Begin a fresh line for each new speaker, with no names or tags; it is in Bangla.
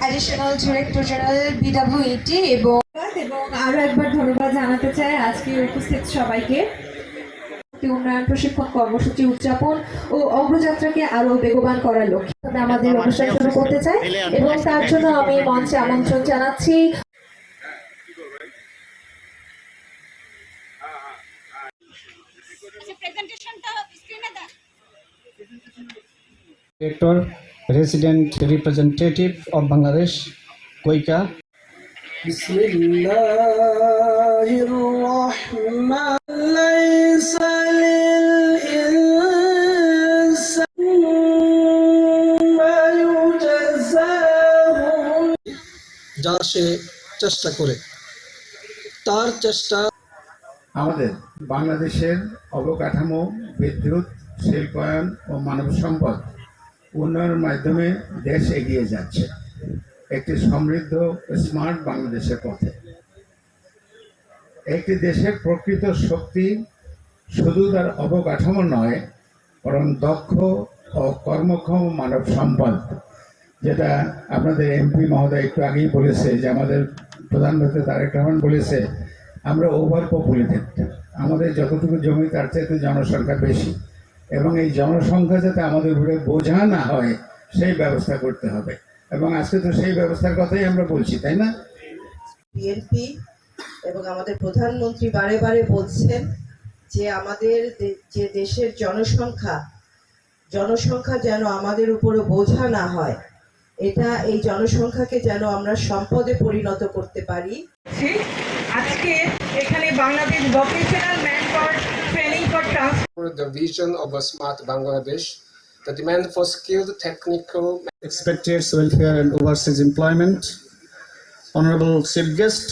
অ্যাডিশনাল ডিরেক্টর জেনারেল বিডব্লিউইটি এবং আরো একবার ধন্যবাদ জানাতে চাই আজকে উপস্থিত সবাইকে। উন্নয়ন প্রশিক্ষণ কর্মসূচি উদযাপন ও অগ্রযাত্রাকে আরো বেগবান করার লক্ষ্যে আমাদের অনুষ্ঠান শুরু করতে চাই এবং তার জন্য আমি মঞ্চে আমন্ত্রণ জানাচ্ছি
Director, Resident Representative of Bangladesh, Koika.
যা সে চেষ্টা করে তার চেষ্টা
আমাদের বাংলাদেশের অবকাঠামো, বিদ্যুৎ, শিল্পায়ন ও মানব সম্পদ উন্নয়নের মাধ্যমে দেশ এগিয়ে যাচ্ছে একটি সমৃদ্ধ স্মার্ট বাংলাদেশের পথে। একটি দেশের প্রকৃত শক্তি শুধু তার অবকাঠামো নয়, বরং দক্ষ ও কর্মক্ষম মানব সম্পদ, যেটা আপনাদের এমপি মহোদয় একটু আগেই বলেছে যে আমাদের প্রধানমন্ত্রী তারেক রহমান বলেছে আমরা ওভার পপুলেটেড, আমাদের যতটুকু জমি তার চাইতে জনসংখ্যা বেশি, এবং এই জনসংখ্যা যাতে আমাদের উপরে বোঝা না হয় সেই ব্যবস্থা করতে হবে। এবং আজকে তো সেই ব্যবস্থার কথাই আমরা বলছি, তাই না?
বিএনপি এবং আমাদের প্রধানমন্ত্রী বারে বারে বলছেন যে আমাদের যে দেশের জনসংখ্যা যেন আমাদের উপরে বোঝা না হয়, এই জনসংখ্যাকে যেন আমরা সম্পদে পরিণত করতে পারি।
আজকে এখানে Bangladesh vocational manpower training for transfer
the vision of a smart Bangladesh, the demand for skilled technical
Expatriates Welfare and Overseas Employment. Honorable Chief Guest.